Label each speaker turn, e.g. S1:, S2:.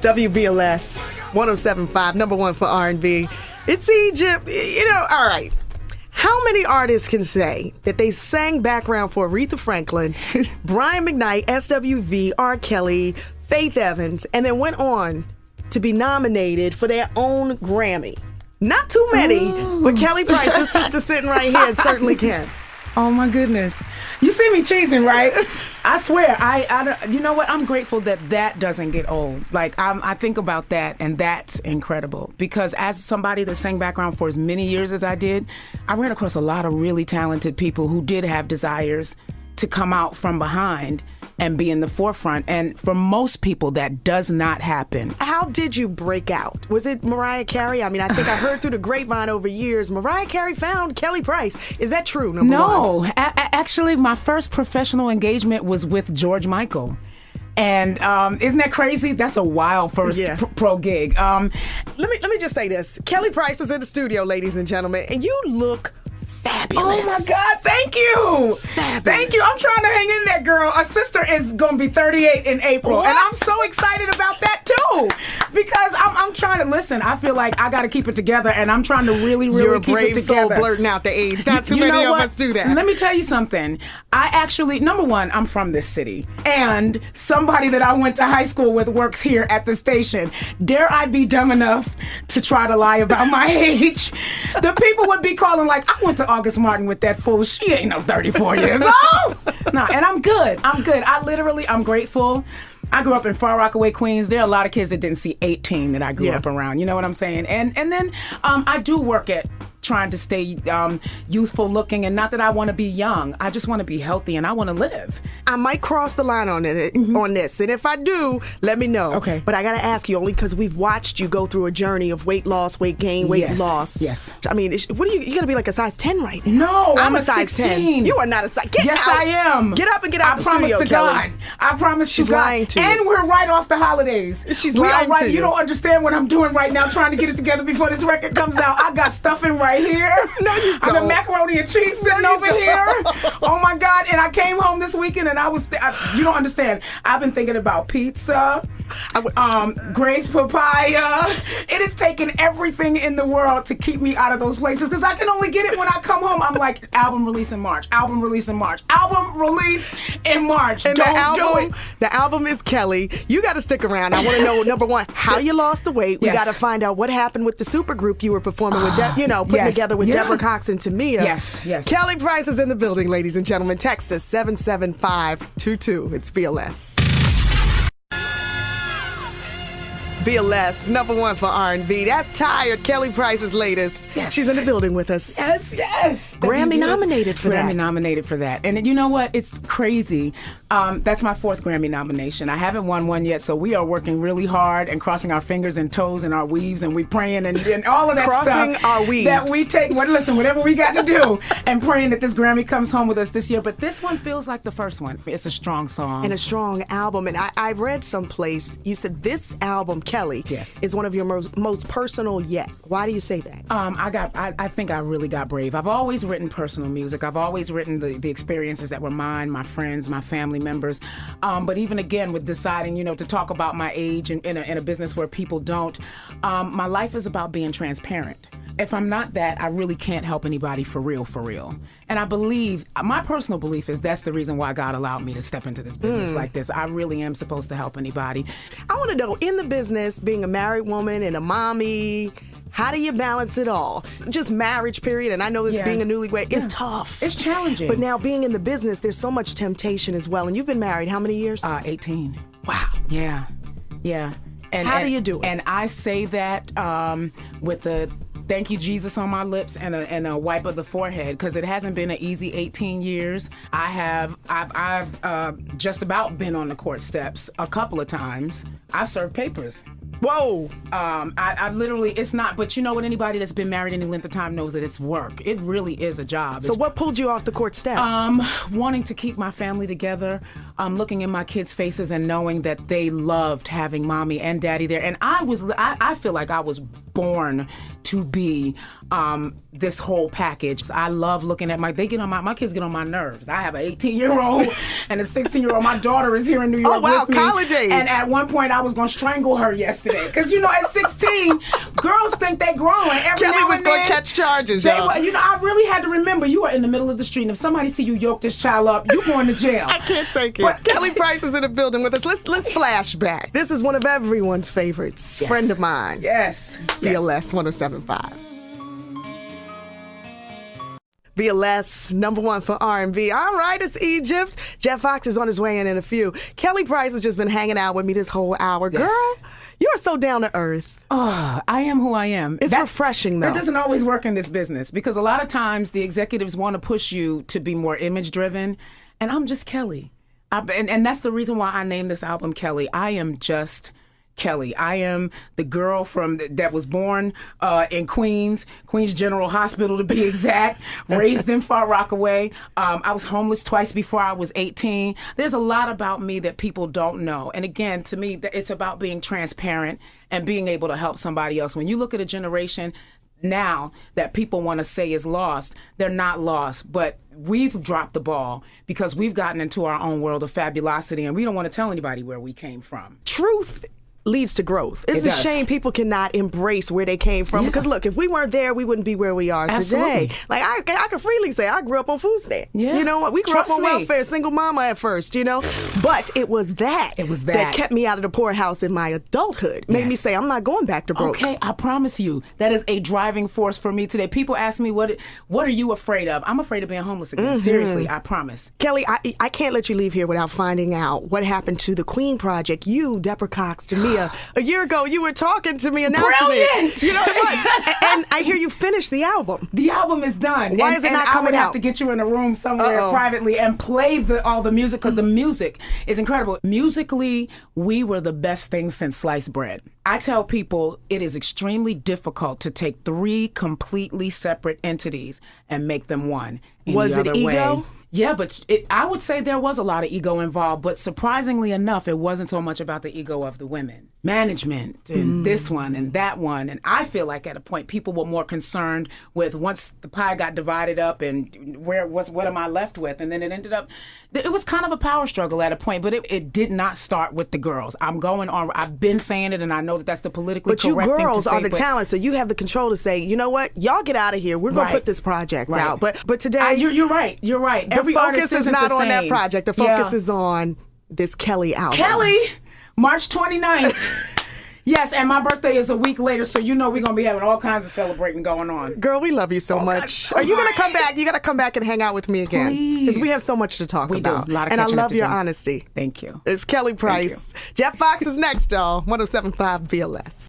S1: WBLS 107.5, number one for R&B. It's Egypt. All right. How many artists can say that they sang background for Aretha Franklin, Brian McKnight, SWV, R. Kelly, Faith Evans, and then went on to be nominated for their own Grammy? Not too many, but Kelly Price, his sister sitting right here, certainly can.
S2: Oh my goodness. You see me cheesing, right? I swear, I you know what? I'm grateful that doesn't get old. Like, I think about that, and that's incredible. Because as somebody that sang background for as many years as I did, I ran across a lot of really talented people who did have desires to come out from behind and be in the forefront. And for most people, that does not happen.
S1: How did you break out? Was it Mariah Carey? I mean, I think I heard through the grapevine over years, Mariah Carey found Kelly Price. Is that true, number one?
S2: No. Actually, my first professional engagement was with George Michael. And isn't that crazy? That's a wild first pro gig.
S1: Let me just say this. Kelly Price is in the studio, ladies and gentlemen, and you look fabulous.
S2: Oh my God, thank you.
S1: Fabulous.
S2: Thank you. I'm trying to hang in there, girl. Our sister is going to be 38 in April.
S1: What?
S2: And I'm so excited about that too. Because I'm trying to listen. I feel like I got to keep it together, and I'm trying to really keep it together.
S1: You're a brave soul blurting out the age. Not too many of us do that.
S2: Let me tell you something. I actually, number one, I'm from this city. And somebody that I went to high school with works here at the station. Dare I be dumb enough to try to lie about my age? The people would be calling like, I went to August Martin with that fool. She ain't no 34 years old. No, and I'm good. I'm grateful. I grew up in Far Rockaway, Queens. There are a lot of kids that didn't see 18 that I grew up around. You know what I'm saying? And then I do work at trying to stay youthful looking, and not that I want to be young. I just want to be healthy, and I want to live.
S1: I might cross the line on this, and if I do, let me know.
S2: Okay.
S1: But I got to ask you, only because we've watched you go through a journey of weight loss, weight gain, weight loss.
S2: Yes.
S1: I mean, what are you got to be like a size 10 right now?
S2: No, I'm a
S1: size
S2: 16.
S1: 10. You are not a size.
S2: Yes,
S1: out.
S2: I am.
S1: Get up and get out the studio, Kelly.
S2: I promise
S1: She's
S2: to God.
S1: lying to you.
S2: And we're right off the holidays.
S1: She's lying to you.
S2: You don't understand what I'm doing right now, trying to get it together before this record comes out. I got stuffing right here.
S1: No, you
S2: I
S1: don't.
S2: got macaroni and cheese sitting over here. Oh my God. And I came home this weekend and you don't understand. I've been thinking about pizza, Grace papaya. It has taken everything in the world to keep me out of those places, because I can only get it when I come home. I'm like, album release in March, album release in March, album release in March.
S1: And
S2: Don't do it.
S1: The album is Kelly. You got to stick around. I want to know, number one, how you lost the weight. We got to find out what happened with the Supergroup you were performing with, putting together with Deborah Cox and Tamia.
S2: Yes.
S1: Kelly Price is in the building, ladies and gentlemen. Text us 77522. It's BLS. BLS, number one for R&B. That's Tired, Kelly Price's latest.
S2: Yes.
S1: She's in the building with us.
S2: Yes.
S1: Grammy nominated for that.
S2: Grammy nominated for that. And you know what? It's crazy. That's my fourth Grammy nomination. I haven't won one yet, so we are working really hard and crossing our fingers and toes and our weaves, and we praying and all of that
S1: crossing
S2: stuff.
S1: Our weaves.
S2: That we take, listen, whatever we got to do, and praying that this Grammy comes home with us this year. But this one feels like the first one. It's a strong song.
S1: And a strong album. And I read someplace, you said this album, Kelly, is one of your most personal yet. Why do you say that?
S2: I think I really got brave. I've always written personal music. I've always written the experiences that were mine, my friends, my family members. But even again, with deciding, to talk about my age in a business where people don't, my life is about being transparent. If I'm not that, I really can't help anybody for real. And I believe, my personal belief is that's the reason why God allowed me to step into this business like this. I really am supposed to help anybody.
S1: I want to know, in the business, being a married woman and a mommy, how do you balance it all? Just marriage, period. And I know this being a newlywed is tough.
S2: It's challenging.
S1: But now being in the business, there's so much temptation as well. And you've been married how many years?
S2: 18.
S1: Wow.
S2: Yeah. And
S1: how do you do it?
S2: And I say that with the thank you, Jesus, on my lips and a wipe of the forehead, because it hasn't been an easy 18 years. I've just about been on the court steps a couple of times. I've served papers.
S1: Whoa.
S2: I've literally, it's not, but you know what, anybody that's been married any length of time knows that it's work. It really is a job.
S1: So what pulled you off the court steps?
S2: Wanting to keep my family together, looking in my kids' faces and knowing that they loved having mommy and daddy there. And I feel like I was born to to be this whole package. I love looking at my kids get on my nerves. I have an 18-year-old and a 16-year-old. My daughter is here in New York.
S1: Oh, wow,
S2: with me.
S1: college age.
S2: And at one point I was going to strangle her yesterday. Because, at 16, girls think they're growing.
S1: Kelly was going to catch charges, y'all.
S2: I really had to remember, you are in the middle of the street, and if somebody see you yoke this child up, you going to jail.
S1: I can't take it. But Kelly Price is in the building with us. Let's flash back. This is one of everyone's favorites.
S2: Yes.
S1: Friend of mine.
S2: Yes.
S1: BLS 107.5. BLS, number one for R&B. All right, it's Egypt. Jeff Fox is on his way in a few. Kelly Price has just been hanging out with me this whole hour.
S2: Yes.
S1: Girl, you are so down to earth.
S2: Oh, I am who I am.
S1: It's refreshing, though.
S2: That doesn't always work in this business because a lot of times the executives want to push you to be more image-driven, and I'm just Kelly. And that's the reason why I named this album Kelly. I am just Kelly. I am the girl that was born in Queens General Hospital to be exact, raised in Far Rockaway. I was homeless twice before I was 18. There's a lot about me that people don't know. And again, to me, it's about being transparent and being able to help somebody else. When you look at a generation now that people want to say is lost, they're not lost, but we've dropped the ball because we've gotten into our own world of fabulosity and we don't want to tell anybody where we came from.
S1: Truth leads to growth. It's a shame people cannot embrace where they came from. Because look, if we weren't there, we wouldn't be where we are today. Like I can freely say I grew up on food stamps. Yeah. You know what? We grew up on welfare, single mama at first, But it was that kept me out of the poorhouse in my adulthood. Made me say, I'm not going back to broke.
S2: Okay, I promise you, that is a driving force for me today. People ask me, what are you afraid of? I'm afraid of being homeless again. Seriously, I promise.
S1: Kelly, I can't let you leave here without finding out what happened to the Queen Project. You, Deborah Cox, to me, a year ago, you were talking to me, announcing
S2: Brilliant!
S1: it. What? And I hear you finished the album.
S2: The album is done.
S1: Why is it not coming out?
S2: I would have to get you in a room somewhere privately and play all the music because the music is incredible. Musically, we were the best thing since sliced bread. I tell people it is extremely difficult to take three completely separate entities and make them one.
S1: Was it ego?
S2: Yeah, but I would say there was a lot of ego involved, but surprisingly enough, it wasn't so much about the ego of the women. Management and this one and that one. And I feel like at a point, people were more concerned with once the pie got divided up and what am I left with? And then it ended up, it was kind of a power struggle at a point, but it did not start with the girls. I'm going on, I've been saying it and I know that that's the politically correct thing to say.
S1: But you girls are the talent, so you have the control to say, you know what, y'all get out of here. We're going to put this project out. But today...
S2: You're right.
S1: The focus is not on that project. The focus is on this Kelly album.
S2: Kelly, March 29th. Yes, and my birthday is a week later, so we're going to be having all kinds of celebrating going on.
S1: Girl, we love you so much. Are you going to come back? You got to come back and hang out with me again. Because we have so much to talk about.
S2: We do. A lot of
S1: and I love your
S2: do.
S1: honesty.
S2: Thank you.
S1: It's Kelly Price. Jeff Fox is next, y'all. 107.5 BLS.